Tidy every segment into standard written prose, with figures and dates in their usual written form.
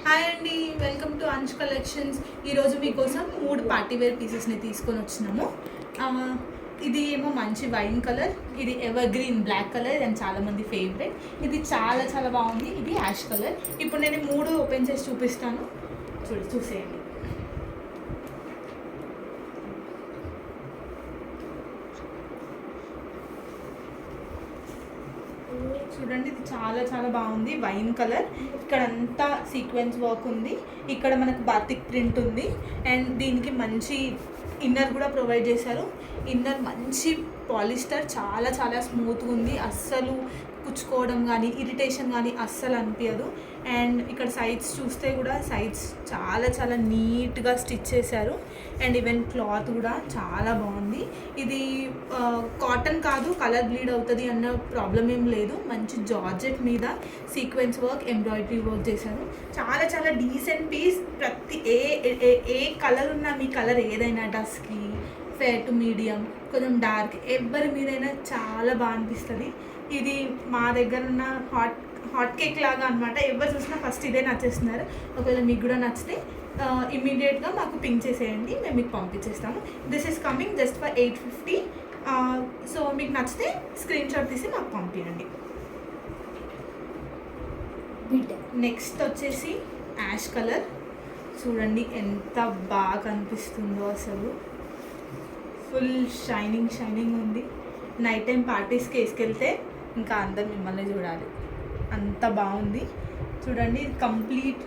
Hi అండి, welcome to అంచ్ collections. ఈరోజు మీకోసం 3 పార్టీవేర్ పీసెస్ని తీసుకొని వచ్చినాము. ఆ, ఇది ఏమో మంచి వైన్ కలర్, ఇది ever green black colour and చాలామంది ఫేవరెట్. ఇది చాలా చాలా బాగుంది. ఇది యాష్ కలర్. ఇప్పుడు నేను 3 ఓపెన్ చేసి చూపిస్తాను, చూసేయండి. చూడండి, ఇది చాలా చాలా బాగుంది. వైన్ కలర్, ఇక్కడ అంతా సీక్వెన్స్ వర్క్ ఉంది. ఇక్కడ మనకు బాతిక్ ప్రింట్ ఉంది అండ్ దీనికి మంచి ఇన్నర్ కూడా ప్రొవైడ్ చేశారు. ఇన్నర్ మంచి పాలిస్టర్, చాలా చాలా స్మూత్గా ఉంది. అస్సలు కుచ్చుకోవడం కానీ ఇరిటేషన్ కానీ అస్సలు అనిపించదు. అండ్ ఇక్కడ సైడ్స్ చూస్తే కూడా సైడ్స్ చాలా చాలా నీట్గా స్టిచ్ చేశారు. అండ్ ఈవెన్ క్లాత్ కూడా చాలా బాగుంది. ఇది కాటన్ కాదు, కలర్ బ్లీడ్ అవుతుంది అన్న ప్రాబ్లం ఏం లేదు. మంచి జార్జెట్ మీద సీక్వెన్స్ వర్క్, ఎంబ్రాయిడరీ వర్క్ చేశారు. చాలా చాలా డీసెంట్ పీస్. ప్రతి ఏ కలర్ ఉన్నా, మీ కలర్ ఏదైనా డస్కి, ఫేర్ టు మీడియం, కొంచెం డార్క్, ఎవరి మీదైనా చాలా బాగా అనిపిస్తుంది. ఇది మా దగ్గర ఉన్న హాట్ కేక్ లాగా అనమాట. ఎవరు చూసినా ఫస్ట్ ఇదే నచ్చేస్తున్నారు. ఒకవేళ మీకు కూడా నచ్చితే ఇమీడియట్గా మాకు పింక్ చేసేయండి, మేము మీకు పంపించేస్తాము. This is coming just for 850. So మీకు నచ్చితే స్క్రీన్ షాట్ తీసి మాకు పంపించండి. నెక్స్ట్ వచ్చేసి యాష్ కలర్. చూడండి ఎంత బాగా కనిపిస్తుందో, అసలు ఫుల్ షైనింగ్ షైనింగ్ ఉంది. నైట్ టైం పార్టీస్కి వేసుకెళ్తే ఇంకా అందరు మిమ్మల్ని చూడాలి, అంత బాగుంది. చూడండి, కంప్లీట్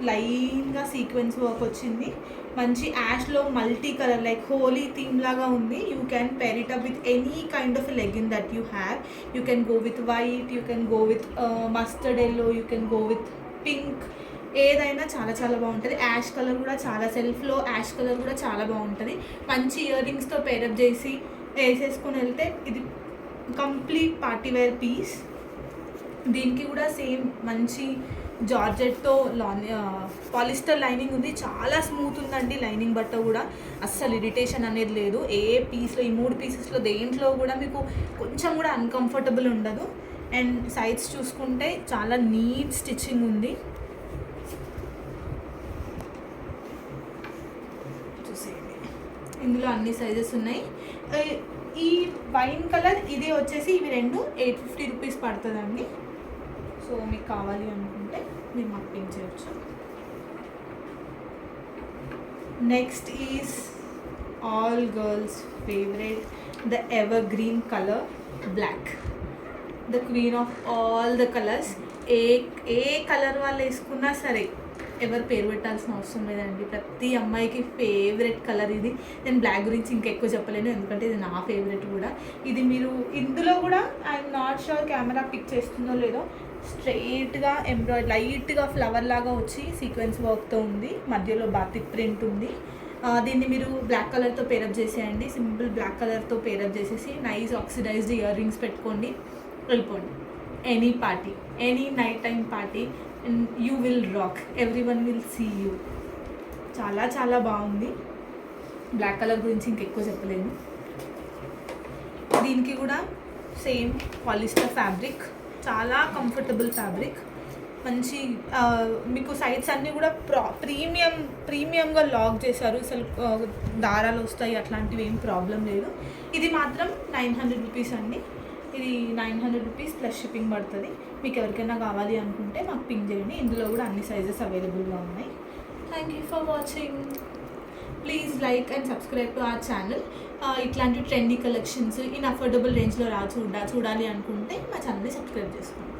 లైన్గా సీక్వెన్స్ వర్క్ వచ్చింది. మంచి యాష్లో multi colour, like Holi theme లాగా ఉంది. You can pair it up with any kind of legging that you have. You can go with white, you can go with mustard yellow, you can go with pink. ఏదైనా చాలా చాలా బాగుంటుంది. Ash colour కూడా చాలా, సెల్ఫ్లో ash colour కూడా చాలా బాగుంటుంది. మంచి ఇయర్ రింగ్స్తో పేరప్ చేసి వేసేసుకొని వెళ్తే ఇది కంప్లీట్ పార్టీవేర్ పీస్. దీనికి కూడా సేమ్ మంచి జార్జెట్తో పాలిస్టర్ లైనింగ్ ఉంది. చాలా స్మూత్ ఉందండి లైనింగ్. బట్ట కూడా అస్సలు ఇరిటేషన్ అనేది లేదు. ఏ పీస్లో, ఈ 3 పీసెస్లో దేంట్లో కూడా మీకు కొంచెం కూడా అన్కంఫర్టబుల్ ఉండదు. అండ్ సైడ్స్ చూసుకుంటే చాలా నీట్ స్టిచ్చింగ్ ఉంది. చూసేయండి, ఇందులో అన్ని సైజెస్ ఉన్నాయి. ఈ వైన్ కలర్ ఇది వచ్చేసి, ఇవి రెండు 850 రూపీస్ పడుతుందండి. సో మీకు కావాలి అనుకుంటే మీరు మాకు పింక్ చేయొచ్చు. Next is all girls favourite, the ever green colour black, the queen of all the colours. ఏ కలర్ వాళ్ళు వేసుకున్నా సరే ఎవరు పేరు పెట్టాల్సిన అవసరం లేదండి. ప్రతి అమ్మాయికి ఫేవరెట్ కలర్ ఇది. నేను బ్లాక్ గురించి ఇంకెక్కువ చెప్పలేను, ఎందుకంటే ఇది నా ఫేవరెట్ కూడా. ఇది మీరు ఇందులో కూడా, I'm not sure camera pick చేస్తుందో లేదో, స్ట్రైట్గా ఎంబ్రాయిడరీ లైట్గా ఫ్లవర్ లాగా వచ్చి సీక్వెన్స్ వర్క్తో ఉంది. మధ్యలో బాతిక్ ప్రింట్ ఉంది. దీన్ని మీరు బ్లాక్ కలర్తో పేరప్ చేసేయండి. సింపుల్ బ్లాక్ కలర్తో పేరప్ చేసేసి నైస్ ఆక్సిడైజ్డ్ ఇయర్ రింగ్స్ పెట్టుకోండి, వెళ్ళిపోండి. Any party, any night time party, you will rock, everyone will see you. చాలా చాలా బాగుంది. బ్లాక్ కలర్ గురించి ఇంకెక్కువ చెప్పలేను. దీనికి కూడా సేమ్ పాలిస్టర్ ఫ్యాబ్రిక్, చాలా కంఫర్టబుల్ ఫ్యాబ్రిక్. మంచి మీకు సైడ్స్ అన్నీ కూడా ప్రీమియంగా లాక్ చేశారు. అసలు దారాలు వస్తాయి అట్లాంటివి ఏం ప్రాబ్లం లేదు. ఇది మాత్రం 900 రూపీస్ అండి. ఇది 900 రూపీస్ ప్లస్ షిప్పింగ్ పడుతుంది. మీకు ఎవరికైనా కావాలి అనుకుంటే మాకు పింక్ చేయండి. ఇందులో కూడా అన్ని సైజెస్ అవైలబుల్గా ఉన్నాయి. Thank you for watching. Please like and subscribe to our channel. ఇట్లాంటి ట్రెండీ కలెక్షన్స్ ఇన్ అఫోర్డబుల్ రేంజ్లో చూడాలి అనుకుంటే మా ఛానల్ని సబ్స్క్రైబ్ చేసుకోండి.